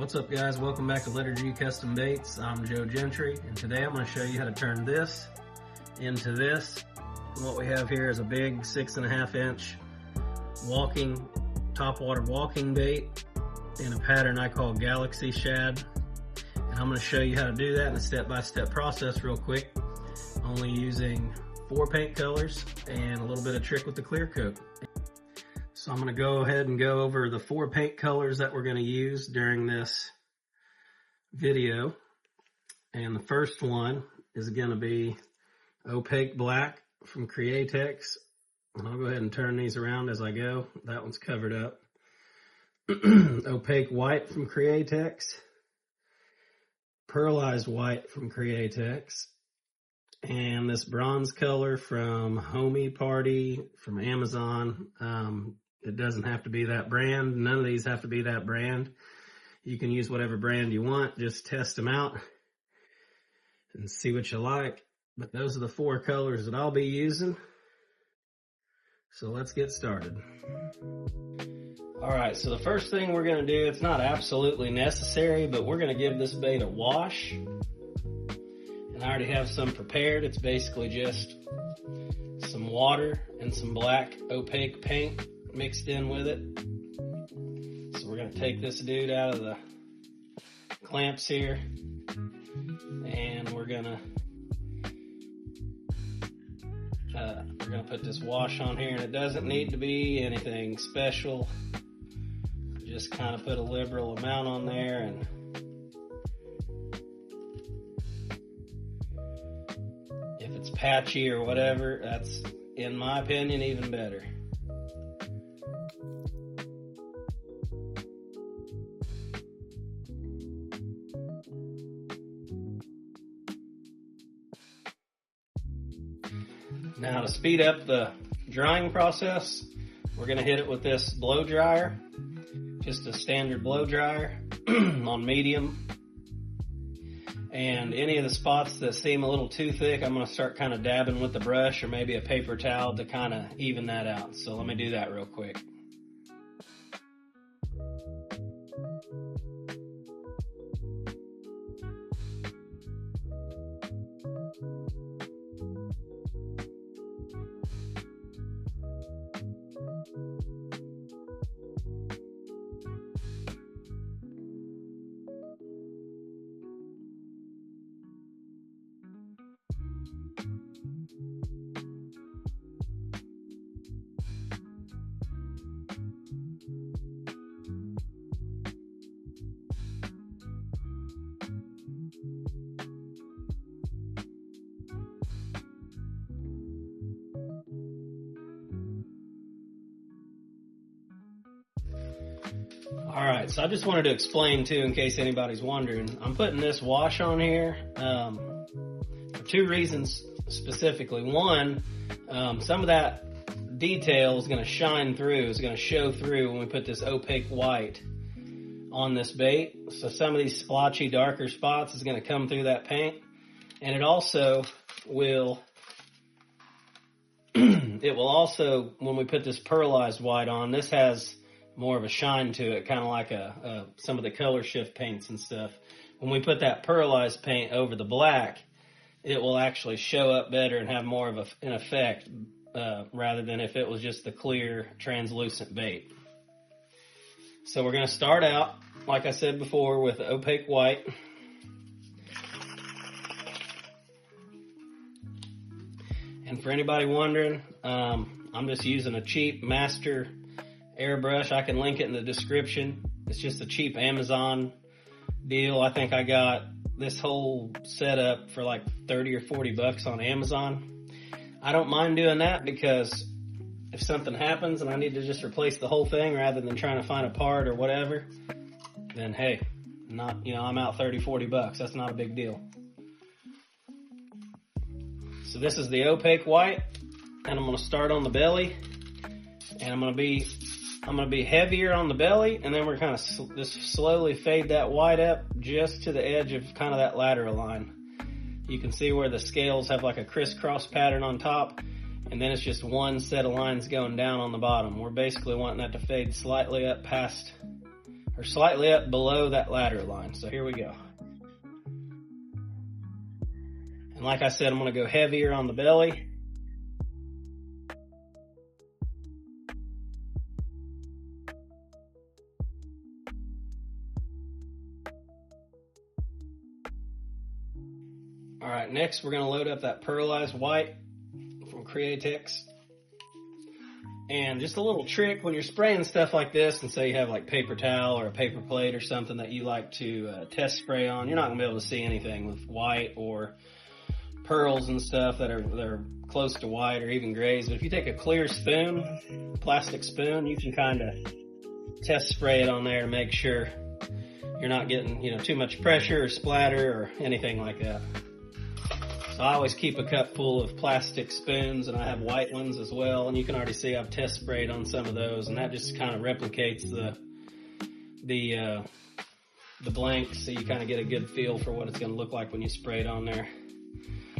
What's up guys, welcome back to Letter G Custom Baits. I'm Joe Gentry, and today I'm going to show you how to turn this into this. And what we have here is a big 6.5 inch topwater walking bait in a pattern I call Galaxy Shad. And I'm going to show you how to do that in a step-by-step process real quick, only using 4 paint colors and a little bit of trick with the clear coat. So I'm going to go ahead and go over the 4 paint colors that we're going to use during this video. And the first one is going to be opaque black from Createx. And I'll go ahead and turn these around as I go. That one's covered up. Opaque white from Createx. Pearlized white from Createx. And this bronze color from Homey Party from Amazon. It doesn't have to be that brand. None of these have to be that brand. You can use whatever brand you want. Just test them out and see what you like. But those are the 4 colors that I'll be using. So let's get started. Alright, so the first thing we're going to do, it's not absolutely necessary, but we're going to give this bait a wash. And I already have some prepared. It's basically just some water and some black opaque paint mixed in with it. So we're going to take this dude out of the clamps here, and we're going to put this wash on here, and it doesn't need to be anything special. Just kind of put a liberal amount on there, and if it's patchy or whatever, that's, in my opinion, even better. Now to speed up the drying process, we're going to hit it with this blow dryer, just a standard blow dryer on medium. And any of the spots that seem a little too thick, I'm going to start kind of dabbing with the brush or maybe a paper towel to kind of even that out. So let me do that real quick. Alright, so I just wanted to explain too, in case anybody's wondering, I'm putting this wash on here for 2 reasons specifically. One, some of that detail is going to shine through, is going to show through when we put this opaque white on this bait. So some of these splotchy, darker spots is going to come through that paint. And it also will, it will also, when we put this pearlized white on, this has more of a shine to it, kind of like some of the color shift paints and stuff. When we put that pearlized paint over the black, it will actually show up better and have more of an effect rather than if it was just the clear translucent bait. So we're going to start out, like I said before, with opaque white. And for anybody wondering, I'm just using a cheap master Airbrush. I can link it in the description. It's just a cheap Amazon deal. I think I got this whole setup for like 30 or 40 bucks on Amazon. I don't mind doing that because if something happens and I need to just replace the whole thing rather than trying to find a part or whatever, then hey, I'm out 30, 40 bucks. That's not a big deal. So this is the opaque white, and I'm going to start on the belly, and I'm going to be heavier on the belly, and then we're kind of just slowly fade that white up just to the edge of kind of that lateral line. You can see where the scales have like a crisscross pattern on top, and then it's just one set of lines going down on the bottom. We're basically wanting that to fade slightly up past or slightly up below that ladder line. So here we go. And like I said, I'm gonna go heavier on the belly. All right, next we're gonna load up that pearlized white from Createx. And just a little trick when you're spraying stuff like this, and say you have like paper towel or a paper plate or something that you like to test spray on, you're not gonna be able to see anything with white or pearls and stuff that are close to white or even grays. But if you take a clear spoon, plastic spoon, you can kind of test spray it on there to make sure you're not getting, you know, too much pressure or splatter or anything like that. So I always keep a cup full of plastic spoons, and I have white ones as well. And you can already see I've test sprayed on some of those, and that just kind of replicates the blanks, so you kind of get a good feel for what it's going to look like when you spray it on there.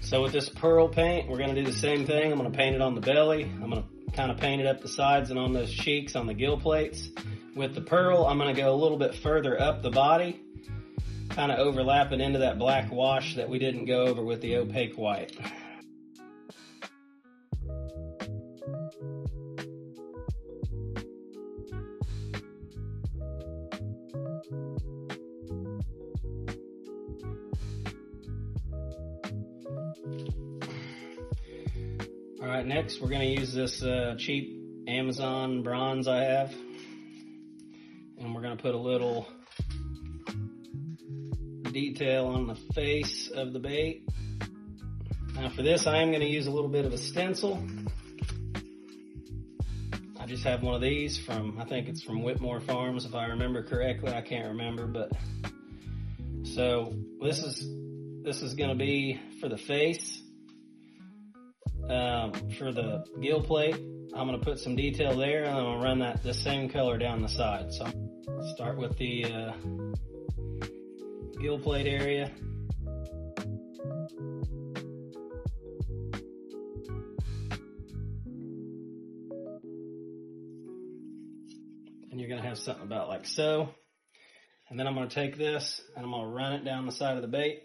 So with this pearl paint, we're going to do the same thing. I'm going to paint it on the belly. I'm going to kind of paint it up the sides and on those cheeks on the gill plates. With the pearl, I'm going to go a little bit further up the body, kind of overlapping into that black wash that we didn't go over with the opaque white. All right, next we're going to use this cheap Amazon bronze I have, and we're going to put a little detail on the face of the bait. Now for this, I am going to use a little bit of a stencil. I just have one of these from, I think it's from Whitmore Farms if I remember correctly. I can't remember, but so this is going to be for the face. For the gill plate, I'm going to put some detail there, and I'm going to run the same color down the side. So I'll start with the gill plate area. And you're going to have something about like so. And then I'm going to take this and I'm going to run it down the side of the bait.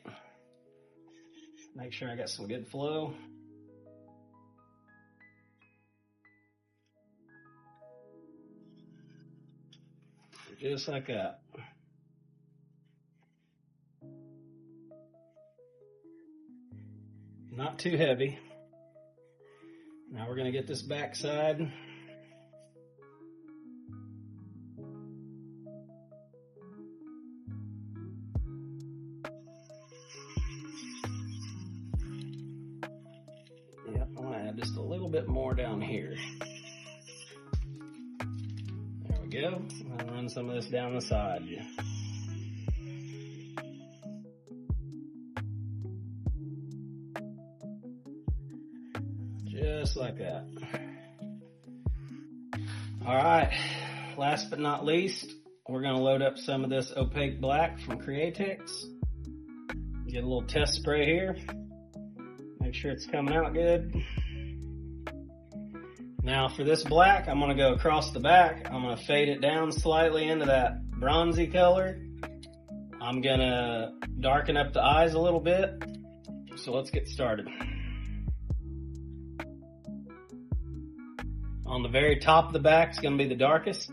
Make sure I got some good flow. Just like that. Not too heavy. Now we're going to get this back side. Yep, I'm going to add just a little bit more down here. There we go. I'll run some of this down the side. Just like that. All right, last but not least, we're going to load up some of this opaque black from Createx. Get a little test spray here. Make sure it's coming out good. Now for this black, I'm going to go across the back. I'm going to fade it down slightly into that bronzy color. I'm going to darken up the eyes a little bit. So let's get started. On the very top of the back is going to be the darkest.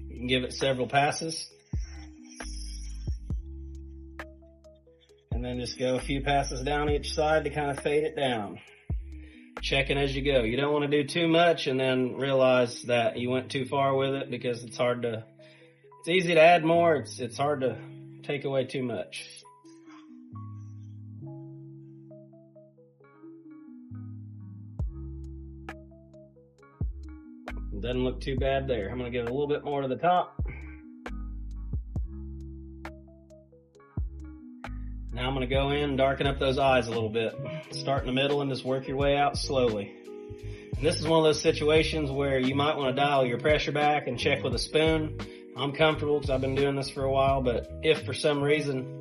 You can give it several passes. And then just go a few passes down each side to kind of fade it down. Checking as you go. You don't want to do too much and then realize that you went too far with it, because it's easy to add more. It's hard to take away too much. Doesn't look too bad there. I'm going to give it a little bit more to the top. Now I'm going to go in and darken up those eyes a little bit. Start in the middle and just work your way out slowly. And this is one of those situations where you might want to dial your pressure back and check with a spoon. I'm comfortable because I've been doing this for a while, but if for some reason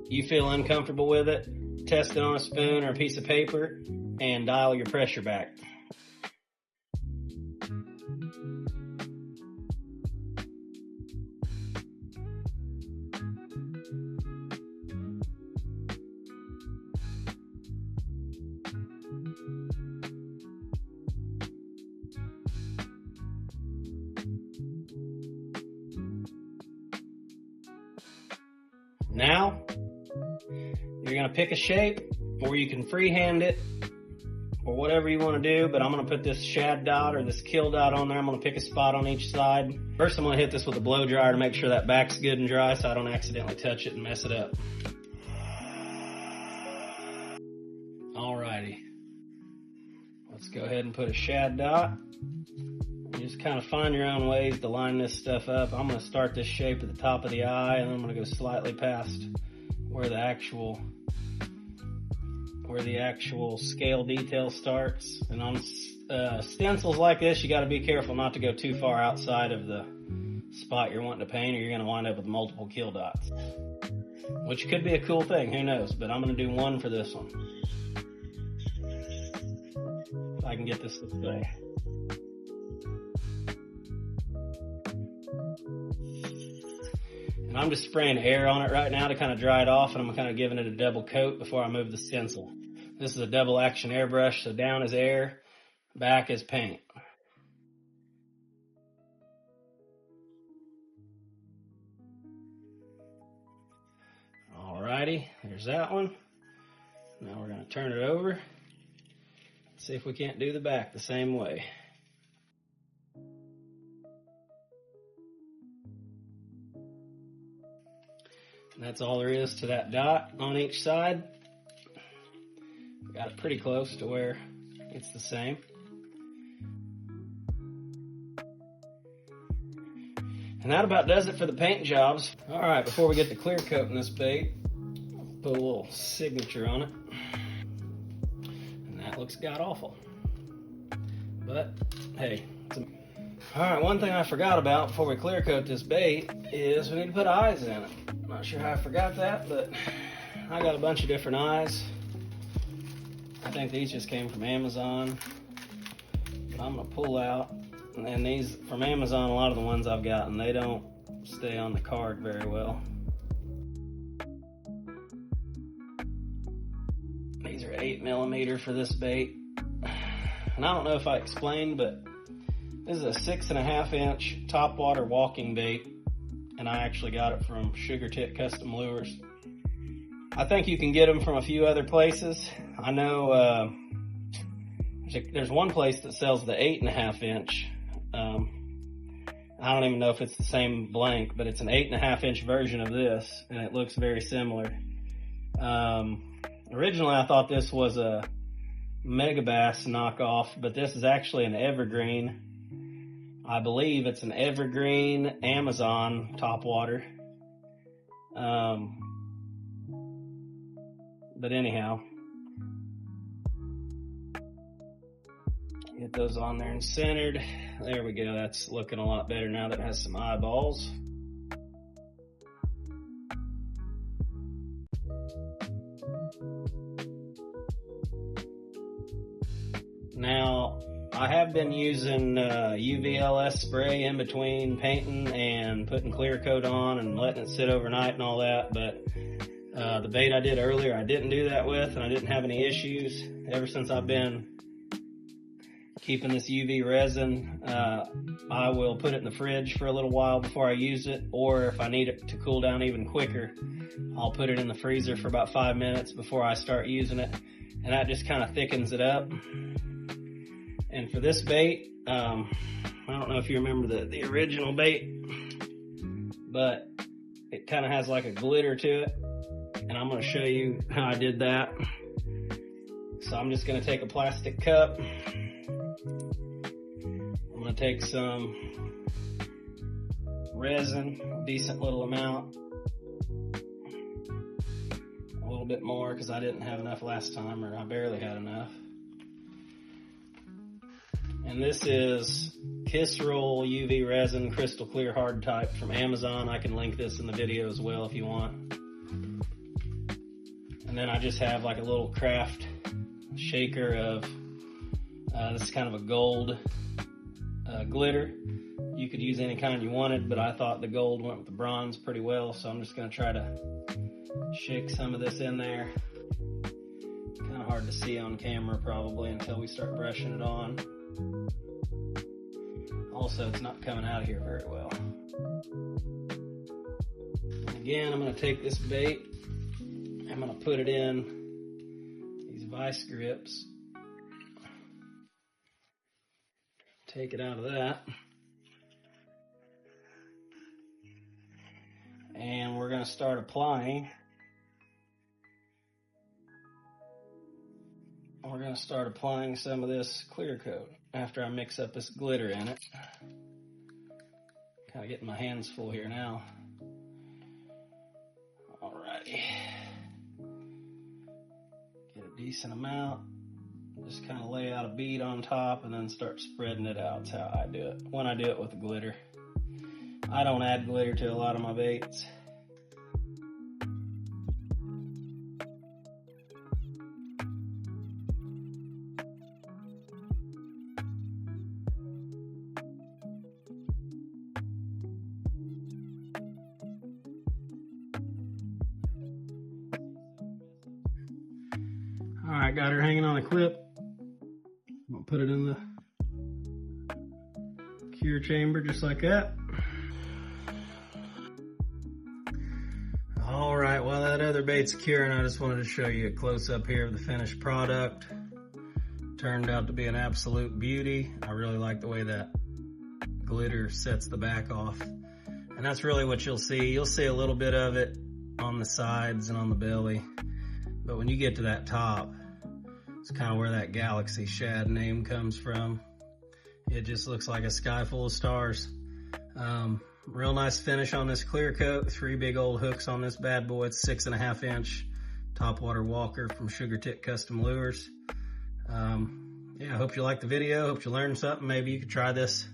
you feel uncomfortable with it, test it on a spoon or a piece of paper, and dial your pressure back. Now, you're going to pick a shape, or you can freehand it, or whatever you want to do, but I'm going to put this shad dot or this gill dot on there. I'm going to pick a spot on each side. First, I'm going to hit this with a blow dryer to make sure that back's good and dry so I don't accidentally touch it and mess it up. Alrighty. Let's go ahead and put a shad dot. You just kind of find your own ways to line this stuff up. I'm going to start this shape at the top of the eye, and then I'm going to go slightly past where the actual scale detail starts. And on stencils like this, you got to be careful not to go too far outside of the spot you're wanting to paint, or you're going to wind up with multiple gill dots, which could be a cool thing, who knows, but I'm going to do one for this one. If I can get this way. And I'm just spraying air on it right now to kind of dry it off, and I'm kind of giving it a double coat before I move the stencil. This is a double action airbrush, so down is air, back is paint. Alrighty, there's that one. Now we're going to turn it over. See if we can't do the back the same way. And that's all there is to that dot on each side. Got it pretty close to where it's the same. And that about does it for the paint jobs. All right, before we get to clear coating this bait, put a little signature on it. And that looks god awful. But hey, all right, one thing I forgot about before we clear coat this bait is we need to put eyes in it. Not sure how I forgot that, but I got a bunch of different eyes. I think these just came from Amazon. But I'm gonna pull out, and these from Amazon, a lot of the ones I've gotten, they don't stay on the card very well. These are 8mm for this bait. And I don't know if I explained, but this is a 6.5-inch Topwater walking bait, and I actually got it from Sugar Tip Custom Lures. I think you can get them from a few other places. I know there's one place that sells the 8.5-inch. I don't even know if it's the same blank, but it's an 8.5-inch version of this, and it looks very similar. Originally, I thought this was a Megabass knockoff, but this is actually an evergreen. I believe it's an evergreen Amazon Topwater. But anyhow, get those on there and centered. There we go. That's looking a lot better now that it has some eyeballs. Now, I have been using UVLS spray in between painting and putting clear coat on and letting it sit overnight and all that, but the bait I did earlier, I didn't do that with, and I didn't have any issues. Ever since I've been keeping this UV resin, I will put it in the fridge for a little while before I use it, or if I need it to cool down even quicker, I'll put it in the freezer for about 5 minutes before I start using it, and that just kind of thickens it up. And for this bait, I don't know if you remember the original bait, but it kind of has like a glitter to it, and I'm going to show you how I did that. So I'm just going to take a plastic cup. I'm going to take some resin, a decent little amount, a little bit more because I didn't have enough last time, or I barely had enough. And this is Kiss Roll UV Resin Crystal Clear Hard Type from Amazon. I can link this in the video as well if you want. And And then I just have like a little craft shaker of, this is kind of a gold glitter. You could use any kind you wanted, but I thought the gold went with the bronze pretty well, so I'm just gonna try to shake some of this in there. Kind of hard to see on camera probably until we start brushing it on. Also, it's not coming out of here very well. Again, I'm gonna take this bait, I'm gonna put it in these vice grips. Take it out of that. And we're gonna start applying. We're gonna start applying some of this clear coat after I mix up this glitter in it. Kind of getting my hands full here now. Alrighty. Get a decent amount. Just kind of lay out a bead on top and then start spreading it out. That's how I do it when I do it with the glitter. I don't add glitter to a lot of my baits. All right, got her hanging on a clip. I'm gonna put it in the cure chamber just like that. All right, while that other bait's curing, I just wanted to show you a close-up here of the finished product. Turned out to be an absolute beauty. I really like the way that glitter sets the back off. And that's really what you'll see. You'll see a little bit of it on the sides and on the belly. But when you get to that top, it's kind of where that Galaxy Shad name comes from. It just looks like a sky full of stars. Real nice finish on this clear coat. 3 big old hooks on this bad boy. It's 6.5 inch Topwater Walker from Sugar Tip Custom Lures. Yeah, I hope you liked the video. Hope you learned something. Maybe you could try this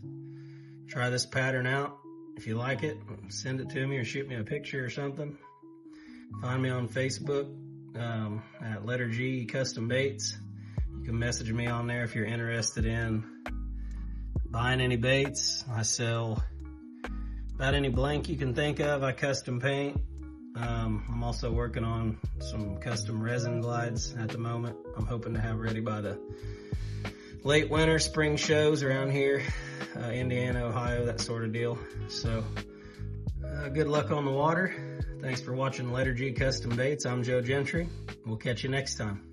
pattern out. If you like it, send it to me or shoot me a picture or something. Find me on Facebook at LETR Custom Baits. You can message me on there if you're interested in buying any baits. I sell about any blank you can think of. I custom paint. I'm also working on some custom resin glides at the moment. I'm hoping to have ready by the late winter, spring shows around here, Indiana, Ohio, that sort of deal. So good luck on the water. Thanks for watching LETR Custom Baits. I'm Joe Gentry. We'll catch you next time.